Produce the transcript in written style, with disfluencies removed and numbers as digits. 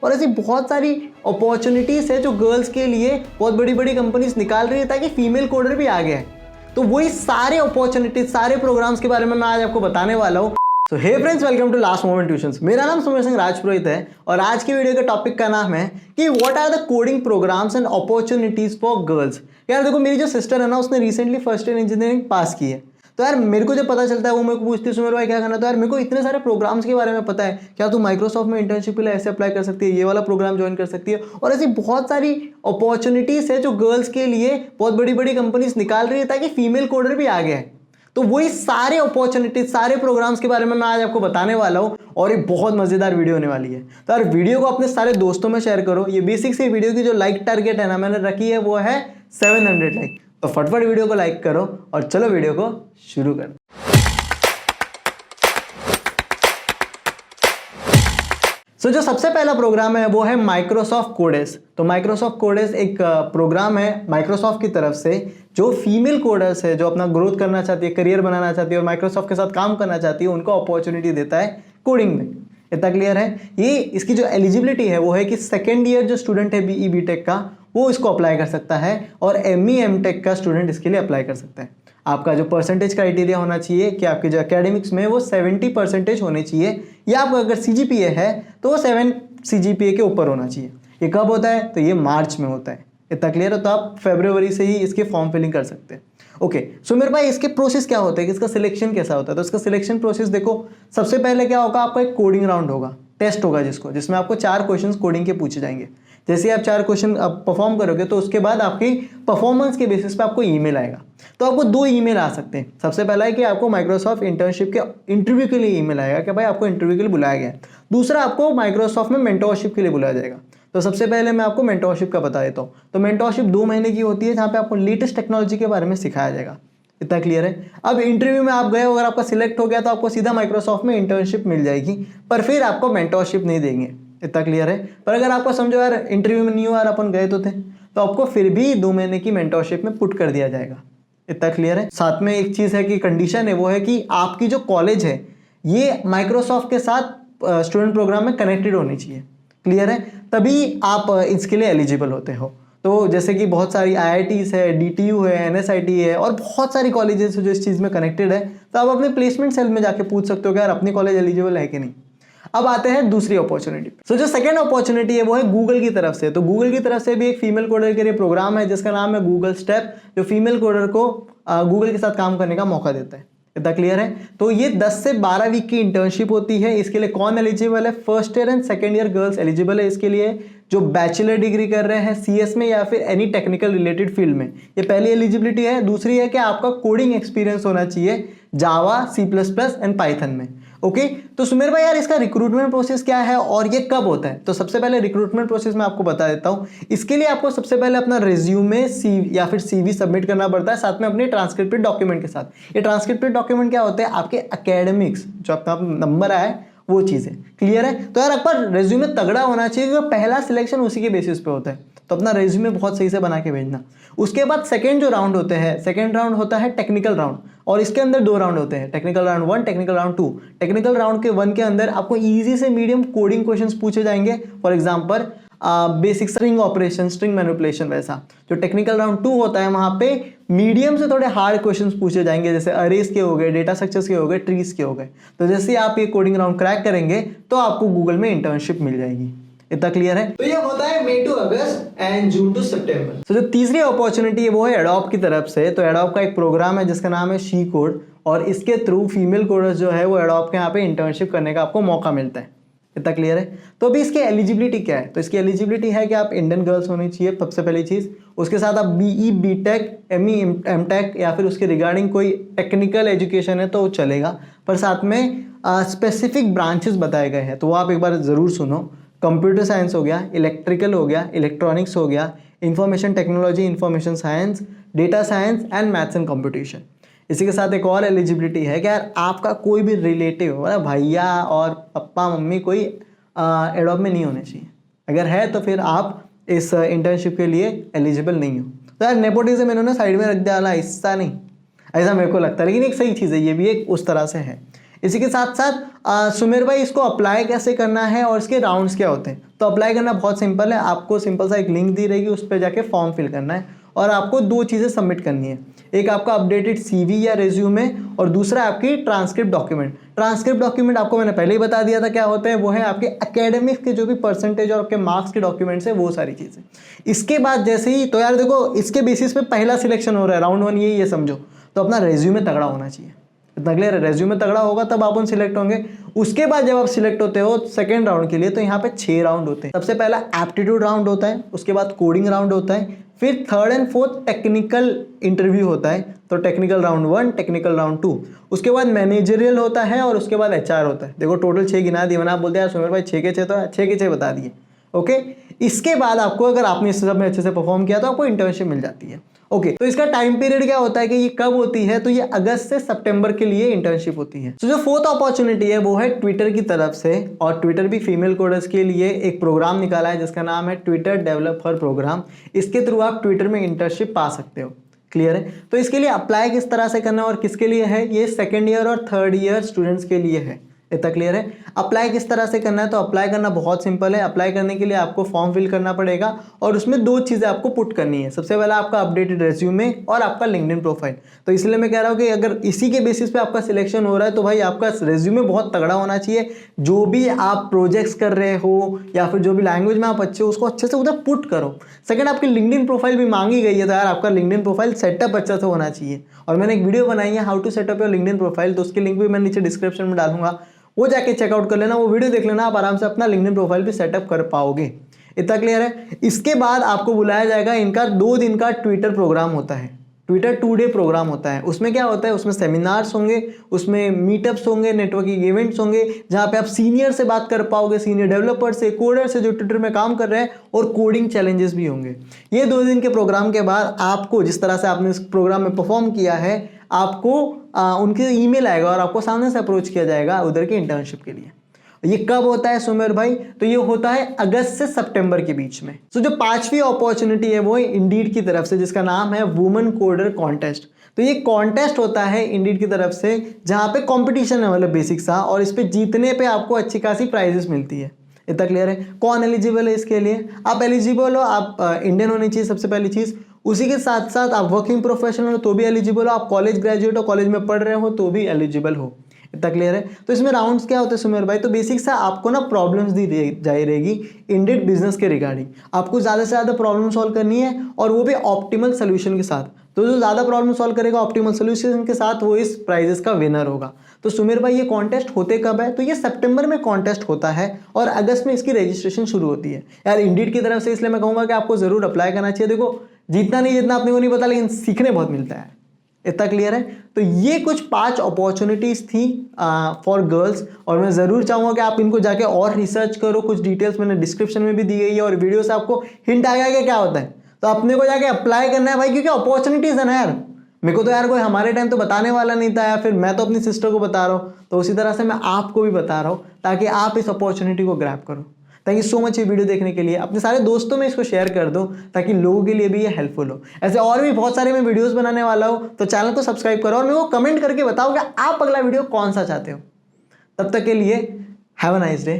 और ऐसी बहुत सारी अपॉर्चुनिटीज़ है जो गर्ल्स के लिए बहुत बड़ी बड़ी कंपनीज निकाल रही है ताकि फीमेल कोडर भी आगे आए। तो वही सारे अपॉर्चुनिटीज, सारे प्रोग्राम्स के बारे में मैं आज आपको बताने वाला हूँ। So hey friends, welcome to last moment tuitions. मेरा नाम सुमेर सिंह राजपुरोहित है और आज की वीडियो के टॉपिक का नाम है कि what are the coding programs and opportunities for girls. यार देखो, मेरी जो सिस्टर है ना, उसने recently first year engineering pass की है। तो यार मेरे को जब पता चलता है, वो मेरे को पूछती है सुमेर भाई क्या करना, तो यार मेरे को इतने सारे प्रोग्राम्स के बारे में पता है। क्या तू माइक्रोसॉफ्ट में इंटर्नशिप के लिए ऐसे अप्लाई कर सकती है, ये वाला प्रोग्राम ज्वाइन कर सकती है, और ऐसी बहुत सारी अपॉर्चुनिटीज है जो गर्ल्स के लिए बहुत बड़ी बड़ी कंपनीज निकाल रही है ताकि फीमेल कोडर भी आगे आए। तो वही सारे अपॉर्चुनिटीज, सारे प्रोग्राम्स के बारे में मैं आज आपको बताने वाला हूं और ये बहुत मजेदार वीडियो होने वाली है। तो यार वीडियो को अपने सारे दोस्तों में शेयर करो। ये बेसिक सी वीडियो की जो लाइक टारगेट है ना, मैंने रखी है वो है 700 लाइक। तो फटफट वीडियो को लाइक करो और चलो वीडियो को शुरू करो। तो जो सबसे पहला प्रोग्राम है वो है माइक्रोसॉफ्ट कोडेस। तो माइक्रोसॉफ्ट कोडेस एक प्रोग्राम है माइक्रोसॉफ्ट की तरफ से जो फीमेल कोडर्स है, जो अपना ग्रोथ करना चाहती है, करियर बनाना चाहती है और माइक्रोसॉफ्ट के साथ काम करना चाहती है, उनको अपॉर्चुनिटी देता है कोडिंग में। इतना क्लियर है? ये इसकी जो एलिजिबिलिटी है वो है कि सेकेंड ईयर जो स्टूडेंट है बीई बीटेक का, वो इसको अप्लाई कर सकता है और एमई एमटेक का स्टूडेंट इसके लिए अप्लाई कर सकता है। आपका जो परसेंटेज क्राइटेरिया होना चाहिए कि आपके जो एकेडमिक्स में वो 70% होने चाहिए, या आपका अगर सीजीपीए है तो वो 7 सीजीपीए के ऊपर होना चाहिए। ये कब होता है? तो ये मार्च में होता है। इतना क्लियर है? तो आप फरवरी से ही इसके फॉर्म फिलिंग कर सकते हैं। ओके, सो मेरे भाई इसके प्रोसेस क्या होते हैं कि इसका सिलेक्शन कैसा होता है? तो इसका सिलेक्शन प्रोसेस देखो, सबसे पहले क्या होगा, आपका एक कोडिंग राउंड होगा, टेस्ट होगा जिसमें आपको 4 क्वेश्चंस कोडिंग के पूछे जाएंगे। जैसे आप 4 क्वेश्चन परफॉर्म करोगे तो उसके बाद आपकी परफॉर्मेंस के बेसिस पे आपको ईमेल आएगा। तो आपको 2 ईमेल आ सकते हैं। सबसे पहला है कि आपको माइक्रोसॉफ्ट इंटर्नशिप के इंटरव्यू के लिए ईमेल आएगा कि भाई आपको इंटरव्यू के लिए बुलाया गया है। दूसरा, आपको माइक्रोसॉफ्ट में मेंटोरशिप के लिए बुलाया जाएगा। तो सबसे पहले मैं आपको मेंटोरशिप का बता देता हूँ। तो मेंटोरशिप 2 महीने की होती है, जहाँ पे आपको लेटेस्ट टेक्नोलॉजी के बारे में सिखाया जाएगा। इतना क्लियर है? अब इंटरव्यू में आप गए, अगर आपका सिलेक्ट हो गया तो आपको सीधा माइक्रोसॉफ्ट में इंटर्नशिप मिल जाएगी, पर फिर आपको मेंटोरशिप नहीं देंगे। इतना क्लियर है? पर अगर आपको समझो यार इंटरव्यू में नहीं हुआ, अपन गए तो थे, तो आपको फिर भी 2 महीने की मेंटोरशिप में पुट कर दिया जाएगा। इतना क्लियर है? साथ में एक चीज़ है कि कंडीशन है, वो है कि आपकी जो कॉलेज है ये माइक्रोसॉफ्ट के साथ स्टूडेंट प्रोग्राम में कनेक्टेड होनी चाहिए। क्लियर है? तभी आप इसके लिए एलिजिबल होते हो। तो जैसे कि बहुत सारी IITs है, DTU है, NSIT है और बहुत सारी कॉलेजेस है जो इस चीज़ में कनेक्टेड है। तो आप अपने प्लेसमेंट सेल में जाके पूछ सकते हो कि यार अपनी कॉलेज एलिजिबल है कि नहीं। अब आते हैं दूसरी अपॉर्चुनिटी। सो जो सेकंड अपॉर्चुनिटी है वो है गूगल की तरफ से। तो गूगल की तरफ से भी एक फीमेल कोडर के लिए प्रोग्राम है जिसका नाम है गूगल स्टेप, जो फीमेल कोडर को गूगल के साथ काम करने का मौका देता है। इतना क्लियर है? तो ये 10 से 12 वीक की इंटर्नशिप होती है। इसके लिए कौन एलिजिबल है? First year and second year girls eligible है इसके लिए, जो बैचलर डिग्री कर रहे हैं CS में या फिर एनी टेक्निकल रिलेटेड फील्ड में। ये पहली एलिजिबिलिटी है। दूसरी है कि आपका कोडिंग एक्सपीरियंस होना चाहिए जावा, C++ एंड पाइथन में। ओके, तो सुमेर भाई यार इसका रिक्रूटमेंट प्रोसेस क्या है और ये कब होता है? तो सबसे पहले रिक्रूटमेंट प्रोसेस मैं आपको बता देता हूँ। इसके लिए आपको सबसे पहले अपना रिज्यूमे या फिर CV सबमिट करना पड़ता है, साथ में अपने ट्रांसक्रिप्टेड डॉक्यूमेंट के साथ। ये ट्रांसक्रिप्टेड डॉक्यूमेंट क्या होते हैं? आपके एकेडमिक्स जो आपका नंबर आया है वो चीज़ें। क्लियर है? तो यार आपका रेज्यूमे तगड़ा होना चाहिए क्योंकि पहला सिलेक्शन उसी के बेसिस पे होता है। तो अपना रेज्यूमे बहुत सही से बना के भेजना। उसके बाद सेकंड जो राउंड होते हैं, सेकंड राउंड होता है टेक्निकल राउंड, और इसके अंदर 2 राउंड होते हैं, technical round 1, technical round 2। Technical round के 1 के अंदर आपको इजी से मीडियम कोडिंग क्वेश्चंस पूछे जाएंगे। For example basic string operation, string manipulation वैसा। जो टेक्निकल राउंड 2 होता है वहाँ पे मीडियम से थोड़े हार्ड क्वेश्चंस पूछे जाएंगे, जैसे अरेज के हो गए, डेटा स्ट्रक्चर्स के हो गए, ट्रीज के हो गए। तो जैसे आप ये कोडिंग राउंड क्रैक करेंगे तो आपको गूगल में इंटर्नशिप मिल जाएगी। इतना क्लियर है? तो ये होता है May to August and June to September. तो जो तीसरी अपॉर्चुनिटी है वो है एडोब की तरफ से। तो एडोब का एक प्रोग्राम है जिसका नाम है शी कोड, और इसके थ्रू फीमेल कोडर्स जो है वो एडोब के यहाँ पे इंटर्नशिप करने का आपको मौका मिलता है। इतना क्लियर है? तो अभी इसकी एलिजिबिलिटी क्या है? तो इसकी एलिजिबिलिटी है कि आप इंडियन गर्ल्स होनी चाहिए सबसे पहली चीज़। उसके साथ आप BE BTech, ME MTech या फिर उसके रिगार्डिंग कोई टेक्निकल एजुकेशन है तो वो चलेगा, पर साथ में स्पेसिफिक ब्रांचेस बताए गए हैं, तो वो आप एक बार ज़रूर सुनो। कंप्यूटर साइंस हो गया, इलेक्ट्रिकल हो गया, इलेक्ट्रॉनिक्स हो गया, information technology, information science, data science and maths and computation. इसी के साथ एक और एलिजिबिलिटी है कि यार आपका कोई भी रिलेटिव, मतलब भैया और पप्पा मम्मी कोई एडोब में नहीं होने चाहिए। अगर है तो फिर आप इस इंटर्नशिप के लिए एलिजिबल नहीं हो। तो यार नेपोटिज्म इन्होंने साइड में रख दिया, ऐसा नहीं, ऐसा मेरे को लगता है, लेकिन एक सही चीज़ है, ये भी एक उस तरह से है। इसी के साथ साथ सुमेर भाई इसको अप्लाई कैसे करना है और इसके राउंड्स क्या होते हैं। तो अप्लाई करना बहुत सिंपल है, आपको सिंपल सा एक लिंक दी रहेगी, उस पर जाके फॉर्म फिल करना है और आपको 2 चीज़ें सबमिट करनी है, एक आपका अपडेटेड CV या रेज्यूमे और दूसरा आपकी ट्रांसक्रिप्ट डॉक्यूमेंट। ट्रांसक्रिप्ट डॉक्यूमेंट आपको मैंने पहले ही बता दिया था क्या होते हैं, वो है आपके एकेडमिक्स के जो भी परसेंटेज और आपके मार्क्स के डॉक्यूमेंट्स है वो सारी चीज़ें। इसके बाद जैसे ही तो यार देखो इसके बेसिस पे पहला सिलेक्शन हो रहा है, राउंड 1 ये समझो, तो अपना रेज्यूमे तगड़ा होना चाहिए। इतना क्लियर है, रेज्यूमे तगड़ा होगा तब आप उन सिलेक्ट होंगे। उसके बाद जब आप सिलेक्ट होते हो सेकंड राउंड के लिए, तो यहाँ पे 6 राउंड होते हैं। सबसे पहला एप्टीट्यूड राउंड होता है, उसके बाद कोडिंग राउंड होता है, फिर third and fourth technical interview होता है। तो टेक्निकल राउंड 1, टेक्निकल राउंड 2, उसके बाद मैनेजरियल होता है और उसके बाद HR होता है। देखो टोटल 6 गिना दिए मैंने, आप बोलते हैं यार सुमेर भाई 6 के 6 तो 6 के 6 बता दिए। ओके, इसके बाद आपको अगर आपने इस सब में अच्छे से परफॉर्म किया तो आपको इंटर्नशिप मिल जाती है। ओके, तो इसका टाइम पीरियड क्या होता है कि ये कब होती है, तो ये अगस्त से सितंबर के लिए इंटर्नशिप होती है। तो जो फोर्थ अपॉर्चुनिटी है वो है ट्विटर की तरफ से, और ट्विटर भी फीमेल कोडर्स के लिए एक प्रोग्राम निकाला है जिसका नाम है ट्विटर डेवलपर प्रोग्राम। इसके थ्रू आप ट्विटर में इंटर्नशिप पा सकते हो। क्लियर है, तो इसके लिए अप्लाई किस तरह से करना है और किसके लिए है, ये 2nd ईयर और 3rd ईयर स्टूडेंट्स के लिए है। इतना क्लियर है। अप्लाई किस तरह से करना है, तो अप्लाई करना बहुत सिंपल है। अप्लाई करने के लिए आपको फॉर्म फिल करना पड़ेगा और उसमें 2 चीज़ें आपको पुट करनी है। सबसे पहला आपका अपडेटेड रेज्यूमे और आपका लिंक्डइन प्रोफाइल। तो इसलिए मैं कह रहा हूँ कि अगर इसी के बेसिस पे आपका सिलेक्शन हो रहा है तो भाई आपका रेज्यूमे बहुत तगड़ा होना चाहिए। जो भी आप प्रोजेक्ट्स कर रहे हो या फिर जो भी लैंग्वेज में आप अच्छे हो उसको अच्छे से उधर पुट करो। सेकंड, आपकी लिंक्डइन प्रोफाइल भी मांगी गई है तो यार आपका लिंक्डइन प्रोफाइल सेटअप अच्छा से होना चाहिए। और मैंने एक वीडियो बनाई है how to set up your LinkedIn profile, तो उसकी लिंक भी मैं नीचे डिस्क्रिप्शन में डालूंगा, वो जाके चेकआउट कर लेना, वो वीडियो देख लेना, आप आराम से अपना लिंक्डइन प्रोफाइल भी सेटअप कर पाओगे। इतना क्लियर है। इसके बाद आपको बुलाया जाएगा, इनका 2 दिन का ट्विटर प्रोग्राम होता है, ट्विटर 2 डे प्रोग्राम होता है। उसमें क्या होता है, उसमें सेमिनार्स होंगे, उसमें मीटअप्स होंगे, नेटवर्किंग इवेंट्स होंगे, जहाँ पे आप सीनियर से बात कर पाओगे, सीनियर डेवलपर से, कोडर से जो ट्विटर में काम कर रहे हैं, और कोडिंग चैलेंजेस भी होंगे। ये 2 दिन के प्रोग्राम के बाद आपको जिस तरह से आपने इस प्रोग्राम में परफॉर्म किया है, आपको उनके ईमेल आएगा और आपको सामने से अप्रोच किया जाएगा उधर की इंटर्नशिप के लिए। ये कब होता है सुमेर भाई, तो ये होता है अगस्त से सितंबर के बीच में। तो जो 5वीं अपॉर्चुनिटी है वो है इंडीड की तरफ से, जिसका नाम है वुमेन कोडर कॉन्टेस्ट। तो ये कॉन्टेस्ट होता है इंडीड की तरफ से, जहाँ पे कंपटीशन है, मतलब बेसिक सा, और इस पे जीतने पे आपको अच्छी खासी प्राइजेस मिलती है। इतना क्लियर है। कौन एलिजिबल है इसके लिए, आप एलिजिबल हो, आप इंडियन होनी चाहिए सबसे पहली चीज़। उसी के साथ साथ आप वर्किंग प्रोफेशनल हो तो भी एलिजिबल हो, आप कॉलेज ग्रेजुएट हो, कॉलेज में पढ़ रहे हो तो भी एलिजिबल हो। इतना क्लियर है। तो इसमें राउंड्स क्या होते हैं सुमेर भाई, तो बेसिक सा आपको ना प्रॉब्लम्स दी जाई रहेगी इंडिड बिजनेस के रिगार्डिंग। आपको ज़्यादा से ज़्यादा प्रॉब्लम सॉल्व करनी है और वो भी ऑप्टिमल सोल्यूशन के साथ। तो जो ज़्यादा प्रॉब्लम सॉल्व करेगा ऑप्टिमल सोल्यूशन के साथ वो इस प्राइजेस का विनर होगा। तो सुमेर भाई ये कॉन्टेस्ट होते कब है, तो ये सितंबर में कॉन्टेस्ट होता है और अगस्त में इसकी रजिस्ट्रेशन शुरू होती है। यार इंडीड की तरफ से इसलिए मैं कहूँगा कि आपको ज़रूर अप्लाई करना चाहिए। देखो जीतना नहीं जितना अपने को नहीं पता, लेकिन सीखने बहुत मिलता है। इतना क्लियर है। तो ये कुछ 5 अपॉर्चुनिटीज़ थी फॉर गर्ल्स, और मैं ज़रूर चाहूँगा कि आप इनको जाके और रिसर्च करो। कुछ डिटेल्स मैंने डिस्क्रिप्शन में भी दी गई है और वीडियो से आपको हिंट आ गया कि क्या होता है। तो अपने को जाके अप्लाई करना है भाई, क्योंकि अपॉर्चुनिटीज़ है ना यार। मेरे को तो यार कोई हमारे टाइम तो बताने वाला नहीं था, या फिर मैं तो अपनी सिस्टर को बता रहा हूँ, तो उसी तरह से मैं आपको भी बता रहा हूँ ताकि आप इस अपॉर्चुनिटी को ग्रैब करो। थैंक यू सो मच ये वीडियो देखने के लिए। अपने सारे दोस्तों में इसको शेयर कर दो ताकि लोगों के लिए भी ये हेल्पफुल हो। ऐसे और भी बहुत सारे मैं वीडियोस बनाने वाला हूँ, तो चैनल को सब्सक्राइब करो और मेरे को कमेंट करके बताओ कि आप अगला वीडियो कौन सा चाहते हो। तब तक के लिए हैव अ नाइस डे।